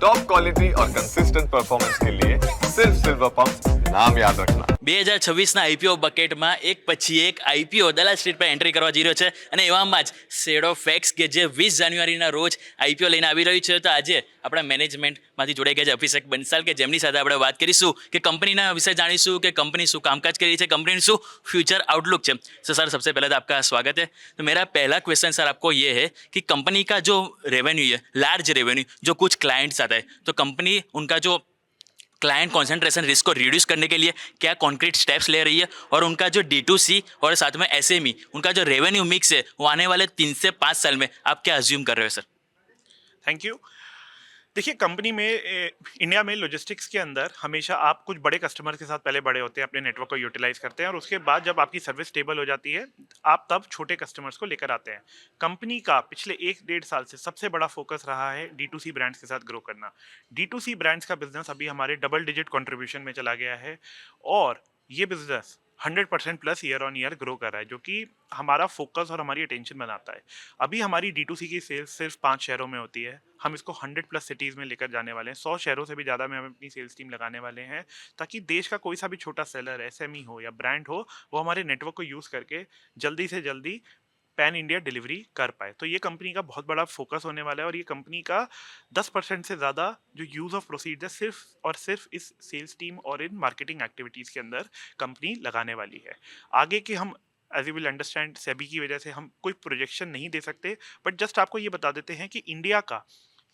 Top quality और consistent performance के लिए सिर्फ सिल्वर पंप नाम याद रखना। 2026ના આઈપીઓ બકેટમાં એક પછી એક આઈપીઓ દલાલ સ્ટ્રીટ પર એન્ટ્રી કરવા જઈ રહ્યો છે અને એવામાં જ શેડો ફેક્સ કે જે 20 જાન્યુઆરીના રોજ આઈપીઓ લઈને આવી રહ્યું છે. તો આજે આપણા મેનેજમેન્ટમાંથી જોડાઈ ગયા છે અભિષેક બંસાલ, કે જેમની સાથે આપણે વાત કરીશું કે કંપનીના વિશે જાણીશું કે કંપની શું કામકાજ કરી રહી છે, કંપनीનું શું फ्यूचर आउटलुक है. सर सबसे पहले तो आपका स्वागत है. तो मेरा पहला क्वेश्चन सर आपको ये है कि कंपनी का जो रेवेन्यू है, लार्ज रेवेन्यू जो कुछ क्लाइंट्स आता है, तो कंपनी उनका जो क्लाइंट कॉन्सेंट्रेशन रिस्क को रिड्यूस करने के लिए क्या कॉन्क्रीट स्टेप्स ले रही है, और उनका जो D2C और साथ में SME उनका जो रेवेन्यू मिक्स है वो आने वाले 3 से 5 साल में आप क्या अज्यूम कर रहे हो सर? Thank you. देखिए, कंपनी में इंडिया में लॉजिस्टिक्स के अंदर हमेशा आप कुछ बड़े कस्टमर के साथ पहले बड़े होते हैं, अपने नेटवर्क को यूटिलाइज करते हैं, और उसके बाद जब आपकी सर्विस स्टेबल हो जाती है आप तब छोटे कस्टमर्स को लेकर आते हैं. कंपनी का पिछले 1-1.5 साल से सबसे बड़ा फोकस रहा है D2C ब्रांड्स के साथ ग्रो करना. D2C ब्रांड्स का बिजनेस अभी हमारे डबल डिजिट कंट्रीब्यूशन में चला गया है और ये business 100% plus year on year grow कर रहा है, जो कि हमारा फोकस और हमारी अटेंशन बनाता है. अभी हमारी D2C की सेल्स सिर्फ 5 शहरों में होती है. हम इसको 100 प्लस सिटीज़ में लेकर जाने वाले हैं. 100 शहरों से भी ज़्यादा में हम अपनी सेल्स टीम लगाने वाले हैं, ताकि देश का कोई सा भी छोटा सेलर, SME हो या ब्रांड हो, वो हमारे नेटवर्क को यूज़ करके जल्दी से जल्दी पैन इंडिया डिलीवरी कर पाए. तो ये कंपनी का बहुत बड़ा फोकस होने वाला है, और ये कंपनी का 10% से ज़्यादा जो यूज़ ऑफ प्रोसीड्स है सिर्फ और सिर्फ इस सेल्स टीम और इन मार्केटिंग एक्टिविटीज़ के अंदर कंपनी लगाने वाली है. आगे के हम as you will understand SEBI की वजह से हम कोई प्रोजेक्शन नहीं दे सकते, बट जस्ट आपको ये बता देते हैं कि इंडिया का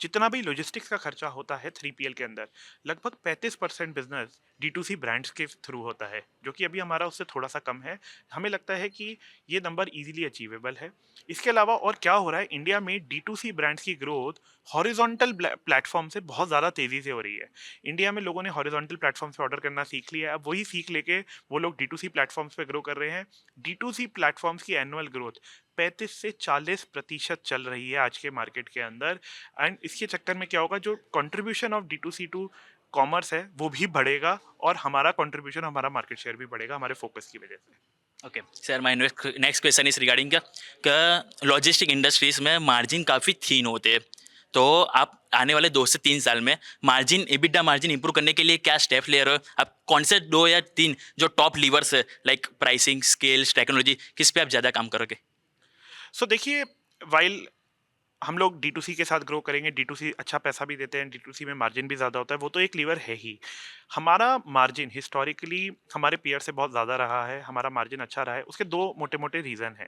जितना भी लॉजिस्टिक्स का खर्चा होता है 3PL के अंदर, लगभग 35% बिजनेस D2C ब्रांड्स के थ्रू होता है, जो कि अभी हमारा उससे थोड़ा सा कम है. हमें लगता है कि ये नंबर इजीली अचीवेबल है. इसके अलावा और क्या हो रहा है, इंडिया में D2C ब्रांड्स की ग्रोथ हॉरिजॉन्टल प्लेटफॉर्म से बहुत ज़्यादा तेज़ी से हो रही है. इंडिया में लोगों ने हॉरिजॉन्टल प्लेटफॉर्म से ऑर्डर करना सीख लिया है. अब वही सीख लेके वो लोग D2C प्लेटफॉर्म्स पे ग्रो कर रहे हैं. D2C प्लेटफॉर्म्स की एनुअल ग्रोथ 35 से 40% चल रही है आज के मार्केट के अंदर. एंड इसके चक्कर में क्या होगा, जो contribution of D2C to commerce है वो भी बढ़ेगा, और हमारा कंट्रीब्यूशन, हमारा मार्केट शेयर भी बढ़ेगा हमारे फोकस की वजह से. Okay sir, my next question is regarding का लॉजिस्टिक इंडस्ट्रीज में मार्जिन काफ़ी थीन होते हैं, तो आप आने वाले 2 से 3 साल में मार्जिन, EBITDA मार्जिन इंप्रूव करने के लिए क्या स्टेप ले रहे हो? आप कौन से 2 या 3 जो टॉप लीवर्स है, लाइक प्राइसिंग, स्केल्स, टेक्नोलॉजी, किस पे आप ज़्यादा काम करोगे? सो देखिए, वाइल हम लोग D2C के साथ ग्रो करेंगे, D2C अच्छा पैसा भी देते हैं, D2C में मार्जिन भी ज़्यादा होता है, वो तो एक लीवर है ही. हमारा मार्जिन हिस्टोरिकली हमारे पीयर से बहुत ज़्यादा रहा है, हमारा मार्जिन अच्छा रहा है. उसके 2 मोटे मोटे रीज़न हैं.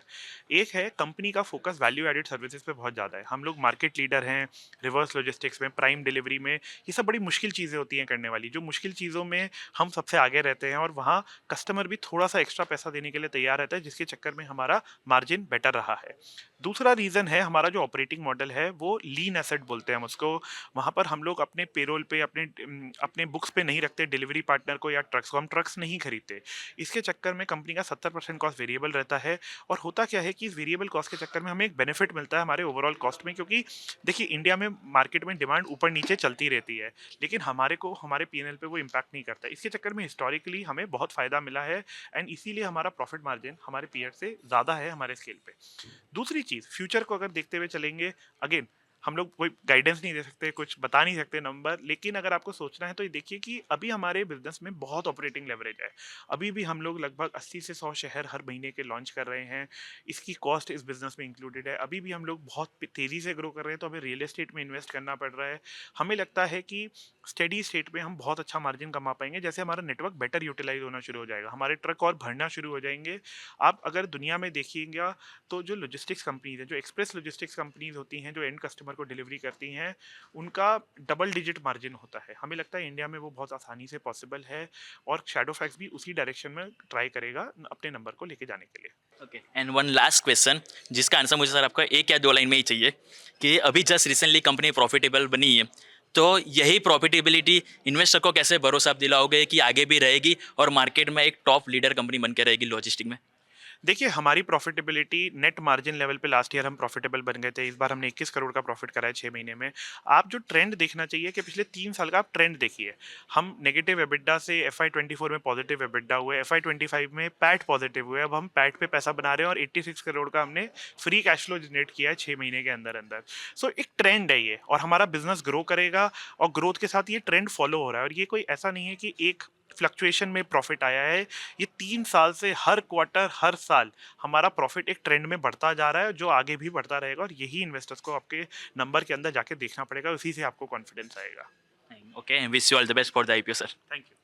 एक है, कंपनी का फोकस वैल्यू एडेड सर्विसेज पे बहुत ज़्यादा है. हम लोग मार्केट लीडर हैं रिवर्स लॉजिस्टिक्स में, प्राइम डिलीवरी में. ये सब बड़ी मुश्किल चीज़ें होती हैं करने वाली. जो मुश्किल चीज़ों में हम सबसे आगे रहते हैं, और वहाँ कस्टमर भी थोड़ा सा एक्स्ट्रा पैसा देने के लिए तैयार रहता है, जिसके चक्कर में हमारा मार्जिन बेटर रहा है. दूसरा रीज़न है, हमारा जो ऑपरेटिंग मॉडल है वो लीन एसेट बोलते हैं हम उसको. वहाँ पर हम लोग अपने पेरोल पे, अपने बुक्स पे नहीं रखते डिलीवरी पार्टनर को या ट्रक्स को. हम ट्रक्स नहीं खरीदते. इसके चक्कर में कंपनी का 70% कॉस्ट वेरिएबल रहता है. और होता क्या है कि इस वेरिएबल कॉस्ट के चक्कर में हमें एक बेनिफिट मिलता है हमारे ओवरऑल कॉस्ट में, क्योंकि देखिए, इंडिया में मार्केट में डिमांड ऊपर नीचे चलती रहती है, लेकिन हमारे को हमारे P&L पे वो इम्पैक्ट नहीं करता. इसके चक्कर में हिस्टोरिकली हमें बहुत फ़ायदा मिला है, एंड इसीलिए हमारा प्रॉफिट मार्जिन हमारे पीयर से ज़्यादा है हमारे स्केल पे. दूसरी चीज़, फ्यूचर को अगर देखते हुए चलेंगे, अगेन हम लोग कोई गाइडेंस नहीं दे सकते, कुछ बता नहीं सकते नंबर, लेकिन अगर आपको सोचना है तो ये देखिए कि अभी हमारे बिजनेस में बहुत ऑपरेटिंग लेवरेज है. अभी भी हम लोग लगभग 80 से 100 शहर हर महीने के लॉन्च कर रहे हैं. इसकी कॉस्ट इस बिजनेस में इंक्लूडेड है. अभी भी हम लोग बहुत तेज़ी से ग्रो कर रहे हैं, तो हमें रियल एस्टेट में इन्वेस्ट करना पड़ रहा है. हमें लगता है कि स्टेडी स्टेट में हम बहुत अच्छा मार्जिन कमा पाएंगे. जैसे हमारा नेटवर्क बेटर यूटिलाइज होना शुरू हो जाएगा, हमारे ट्रक और भरना शुरू हो जाएंगे. आप अगर दुनिया में देखिएगा तो जो लॉजिस्टिक्स कंपनीज हैं, जो एक्सप्रेस लॉजिस्टिक्स कंपनीज होती हैं, जो एंड कस्टमर को डिलीवरी करती हैं, उनका डबल डिजिट मार्जिन होता है. हमें लगता है इंडिया में वो बहुत आसानी से पॉसिबल है, और शैडो फैक्स भी उसी डायरेक्शन में ट्राई करेगा अपने नंबर को लेके जाने के लिए. Okay, and one last question जिसका आंसर मुझे सर आपका 1 या 2 लाइन में ही चाहिए, कि अभी जस्ट रिसेंटली कंपनी प्रॉफिटेबल बनी है, तो यही प्रॉफिटेबिलिटी इन्वेस्टर को कैसे भरोसा आप दिलाओगे कि आगे भी रहेगी और मार्केट में एक टॉप लीडर कंपनी बन के रहेगी लॉजिस्टिक में? देखिए हमारी प्रॉफिटेबिलिटी नेट मार्जिन लेवल पे लास्ट ईयर हम प्रॉफिटेबल बन गए थे, इस बार हमने 21 करोड़ का प्रॉफिट करा है 6 महीने में। आप जो ट्रेंड देखना चाहिए कि पिछले 3 साल का आप ट्रेंड देखिए। हम नेगेटिव एबिडा से FY24 में पॉजिटिव एबिडा हुए, FY25 में पैट पॉजिटिव हुए, अब हम पैट पे पैसा बना रहे हैं और 86 करोड़ का हमने फ्री कैश फ्लो जनरेट किया है 6 महीने के अंदर अंदर। सो एक ट्रेंड है ये, और हमारा बिजनेस ग्रो करेगा और ग्रोथ के साथ ये ट्रेंड फॉलो हो रहा है। और ये कोई ऐसा नहीं है कि एक फ्लक्चुएशन में प्रॉफिट आया है, ये 3 साल से हर क्वार्टर हर साल हमारा प्रॉफिट एक ट्रेंड में बढ़ता जा रहा है, जो आगे भी बढ़ता रहेगा। और यही इन्वेस्टर्स को आपके नंबर के अंदर जाके देखना पड़ेगा, उसी से आपको कॉन्फिडेंस आएगा। Okay, wish you all the best for the IPO sir. Thank you.